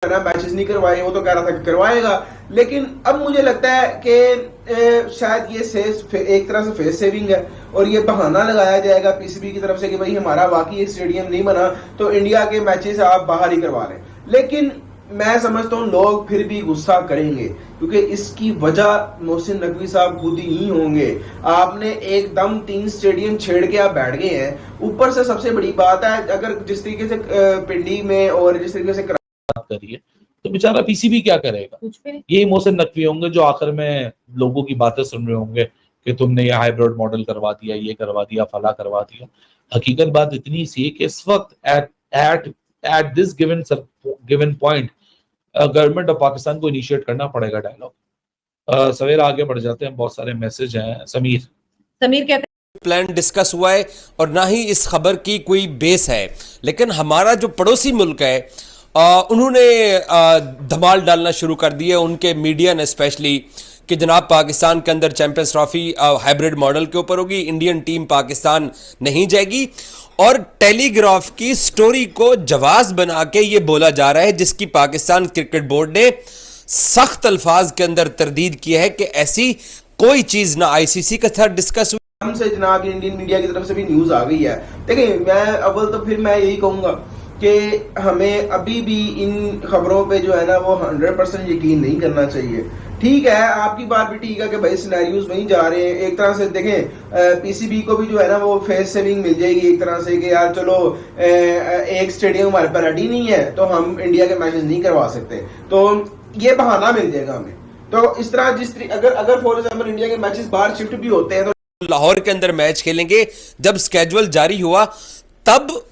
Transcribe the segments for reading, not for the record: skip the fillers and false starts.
है ना मैचेस नहीं करवाए, वो तो कह रहा था कि करवाएगा। लेकिन अब मुझे लगता है कि शायद ये एक तरह से फेस सेविंग है और ये बहाना लगाया जाएगा पीसीबी की तरफ से कि भाई हमारा वाकई एक स्टेडियम नहीं बना तो इंडिया के मैचेस आप बाहर ही करवा लें। लेकिन मैं समझता हूँ लोग फिर भी गुस्सा करेंगे क्योंकि इसकी वजह मोहसिन नकवी साहब खुद ही होंगे। आपने एकदम 3 स्टेडियम छेड़ के आप बैठ गए हैं। ऊपर से सबसे बड़ी बात है, अगर जिस तरीके से पिंडी में और जिस तरीके से बात करिए तो बेचारा पीसीबी क्या करेगा। ये मोहसिन नकवी होंगे जो आखिर में लोगों की बातें सुन रहे होंगे कि तुमने ये हाइब्रिड मॉडल करवा दिया, ये करवा दिया, फला करवा दिया। हकीकत बात इतनी सी है कि इस वक्त at at this given point government of Pakistan को इनिशिएट करना पड़ेगा डायलॉग। सवेर आगे बढ़ जाते हैं, बहुत सारे मैसेज हैं। समीर कहते हैं प्लान डिस्कस हुआ है और ना ही इस खबर की कोई बेस है, लेकिन हमारा जो पड़ोसी मुल्क है उन्होंने धमाल डालना शुरू कर दिया, उनके मीडिया ने स्पेशली, कि जनाब पाकिस्तान के अंदर चैंपियंस ट्रॉफी हाइब्रिड मॉडल के ऊपर होगी, इंडियन टीम पाकिस्तान नहीं जाएगी। और टेलीग्राफ की स्टोरी को जवाब बना के ये बोला जा रहा है, जिसकी पाकिस्तान क्रिकेट बोर्ड ने सख्त अल्फाज के अंदर तरदीद किया है कि ऐसी कोई चीज ना आईसीसी के साथ डिस्कस हुई। हमसे जनाब इंडियन मीडिया की तरफ से भी न्यूज आ गई है। देखिए मैं अव्वल तो फिर मैं यही कहूंगा कि हमें अभी भी इन खबरों पे जो है ना वो 100% यकीन नहीं करना चाहिए। ठीक है, आपकी बात भी ठीक है कि भाई सिनेरियोज वहीं जा रहे हैं। एक तरह से देखें पीसीबी को भी जो है ना वो फेस सेविंग मिल जाएगी एक तरह से कि यार चलो एक स्टेडियम हमारे पर रेडी नहीं है तो हम इंडिया के मैचेस नहीं करवा सकते, तो ये बहाना मिल जाएगा हमें। तो इस तरह अगर फॉर एग्जाम्पल इंडिया के मैचेस बाहर शिफ्ट भी होते हैं तो लाहौर के अंदर मैच खेलेंगे। जब स्केड्यूल जारी हुआ तब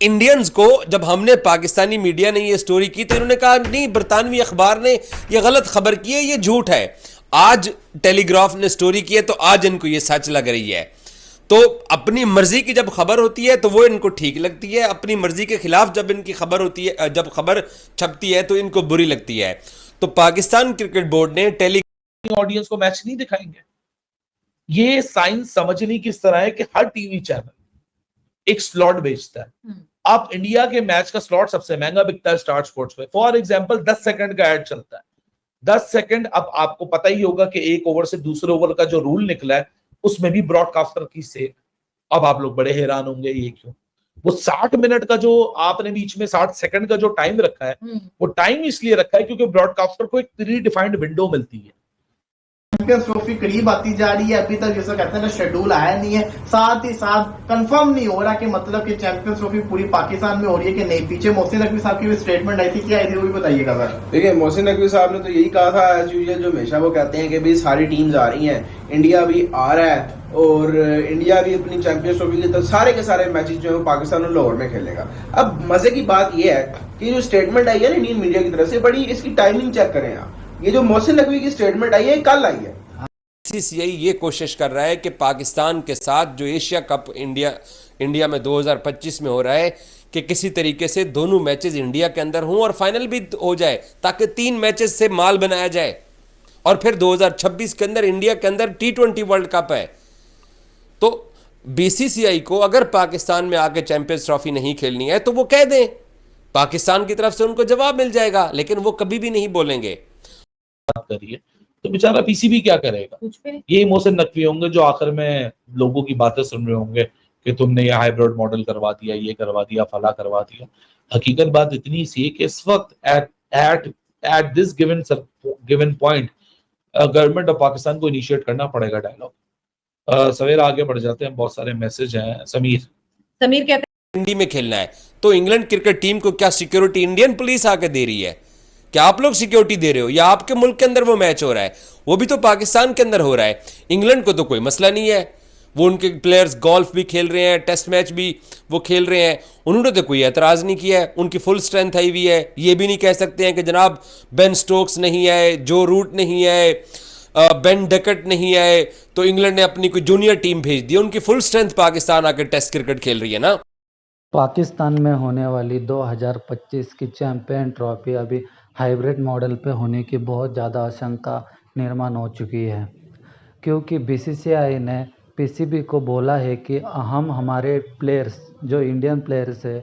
इंडियंस को, जब हमने पाकिस्तानी मीडिया ने ये स्टोरी की तो इन्होंने कहा नहीं, बरतानवी अखबार ने ये गलत खबर की है, ये झूठ है। आज टेलीग्राफ ने स्टोरी की है तो आज इनको ये सच लग रही है। तो अपनी मर्जी की जब खबर होती है तो वो इनको ठीक लगती है, अपनी मर्जी के खिलाफ जब इनकी खबर होती है, जब खबर छपती है तो इनको बुरी लगती है। तो पाकिस्तान क्रिकेट बोर्ड ने ऑडियंस को मैच नहीं दिखाएंगे। ये साइंस समझनी किस तरह है कि हर टीवी चैनल एक स्लॉट बेचता है। अब इंडिया के मैच का स्लॉट सबसे महंगा बिकता है स्टार स्पोर्ट्स पे। फॉर एग्जांपल 10 सेकंड का ऐड चलता है, 10 सेकंड। अब आपको पता ही होगा कि एक ओवर से दूसरे ओवर का जो रूल निकला है उसमें भी ब्रॉडकास्टर की सेल। अब आप लोग बड़े हैरान होंगे ये क्यों। वो 60 मिनट का जो आपने बीच में 60 सेकंड का जो टाइम रखा है वो टाइम इसलिए रखा है क्योंकि ब्रॉडकास्टर को एक प्री डिफाइंड विंडो मिलती है। चैंपियंस ट्रॉफी करीब आती जा रही है, अभी तक जैसा कहते हैं ना शेड्यूल आया नहीं है, साथ ही साथ कंफर्म नहीं हो रहा कि मतलब कि चैंपियंस ट्रॉफी पूरी पाकिस्तान में हो रही है कि नहीं। पीछे मोहसिन नकवी साहब की भी स्टेटमेंट आई थी, क्या आई थी वो भी बताइएगा सर। देखिए मोहसिन नकवी साहब ने तो यही कहा था एज यूजुअल, जो हमेशा वो कहते हैं कि भाई सारी टीम्स आ रही हैं, इंडिया भी आ रहा है और इंडिया भी अपनी चैंपियंस ट्रॉफी के सारे के सारे मैचेस जो है पाकिस्तान और लाहौर में खेलेगा। अब मजे की बात यह है कि जो स्टेटमेंट आई है ना इंडियन मीडिया की तरफ से, बड़ी इसकी टाइमिंग चेक करें आप। ये जो मोहसिन नकवी की स्टेटमेंट आई है कल आई है। बीसीसीआई ये कोशिश कर रहा है कि पाकिस्तान के साथ जो एशिया कप इंडिया में 2025 में हो रहा है कि किसी तरीके से दोनों मैचेस इंडिया के अंदर हों और फाइनल भी हो जाए, ताकि 3 मैचेस से माल बनाया जाए। और फिर 2026 के अंदर इंडिया के अंदर T20 वर्ल्ड कप है। तो बीसीसीआई को अगर पाकिस्तान में आके चैंपियंस ट्रॉफी नहीं खेलनी है तो वो कह दें, पाकिस्तान की तरफ से उनको जवाब मिल जाएगा, लेकिन वो कभी भी नहीं बोलेंगे। बात करिए तो बेचारा पीसीबी क्या करेगा। ये मोहसिन नकवी होंगे जो आखिर में लोगों की बातें सुन रहे होंगे कि तुमने ये हाइब्रिड मॉडल करवा दिया, ये करवा दिया, फला करवा दिया। हकीकत बात इतनी सी है कि इस वक्त eight this given point government of Pakistan को इनिशिएट करना पड़ेगा डायलॉग। सवेर आगे बढ़ जाते हैं, बहुत सारे मैसेज हैं। समीर कहते हैं इंडी में खेलना है तो इंग्लैंड क्रिकेट टीम को क्या सिक्योरिटी इंडियन पुलिस आके दे रही है? क्या आप लोग सिक्योरिटी दे रहे हो या आपके मुल्क के अंदर वो मैच हो रहा है? वो भी तो पाकिस्तान के अंदर हो रहा है। इंग्लैंड को तो कोई मसला नहीं है, वो उनके प्लेयर्स गोल्फ भी खेल रहे हैं, टेस्ट मैच भी वो खेल रहे हैं, उन्होंने तो कोई एतराज़ नहीं किया है, उनकी फुल स्ट्रेंथ आई हुई है। ये भी नहीं कह सकते हैं कि जनाब बेन स्टोक्स नहीं आए, जो रूट नहीं आए, बेन डकट नहीं आए, तो इंग्लैंड ने अपनी कोई जूनियर टीम भेज दी। उनकी फुल स्ट्रेंथ पाकिस्तान आकर टेस्ट क्रिकेट खेल रही है ना। पाकिस्तान में होने वाली 2025 की चैंपियन ट्रॉफी अभी हाइब्रिड मॉडल पे होने की बहुत ज़्यादा आशंका निर्माण हो चुकी है, क्योंकि बीसीसीआई ने पीसीबी को बोला है कि हम हमारे प्लेयर्स जो इंडियन प्लेयर्स है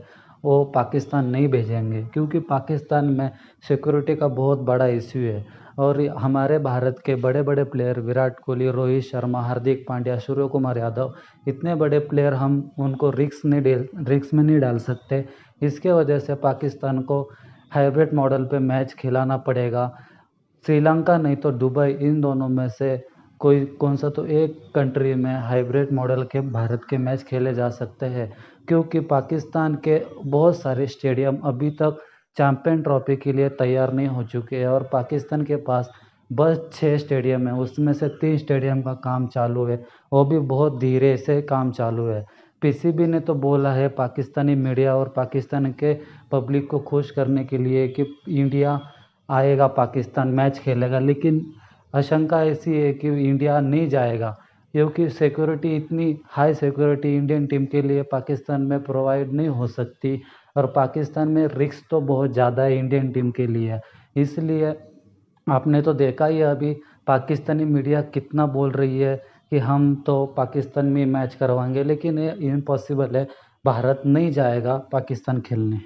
वो पाकिस्तान नहीं भेजेंगे, क्योंकि पाकिस्तान में सिक्योरिटी का बहुत बड़ा इशू है। और हमारे भारत के बड़े बड़े प्लेयर विराट कोहली, रोहित शर्मा, हार्दिक पांड्या, सूर्य कुमार यादव, इतने बड़े प्लेयर हम उनको रिस्क में नहीं डाल सकते। इसके वजह से पाकिस्तान को हाइब्रिड मॉडल पे मैच खिलाना पड़ेगा। श्रीलंका नहीं तो दुबई, इन दोनों में से कौन सा तो एक कंट्री में हाइब्रिड मॉडल के भारत के मैच खेले जा सकते हैं, क्योंकि पाकिस्तान के बहुत सारे स्टेडियम अभी तक चैंपियन ट्रॉफी के लिए तैयार नहीं हो चुके हैं। और पाकिस्तान के पास बस 6 स्टेडियम है, उसमें से 3 स्टेडियम का काम चालू है, वो भी बहुत धीरे से काम चालू है। पीसीबी ने तो बोला है पाकिस्तानी मीडिया और पाकिस्तान के पब्लिक को खुश करने के लिए कि इंडिया आएगा, पाकिस्तान मैच खेलेगा, लेकिन आशंका ऐसी है कि इंडिया नहीं जाएगा, क्योंकि सिक्योरिटी, इतनी हाई सिक्योरिटी इंडियन टीम के लिए पाकिस्तान में प्रोवाइड नहीं हो सकती। और पाकिस्तान में रिस्क तो बहुत ज़्यादा है इंडियन टीम के लिए। इसलिए आपने तो देखा ही है अभी पाकिस्तानी मीडिया कितना बोल रही है कि हम तो पाकिस्तान में मैच करवाएंगे, लेकिन ये इम्पॉसिबल है, भारत नहीं जाएगा पाकिस्तान खेलने।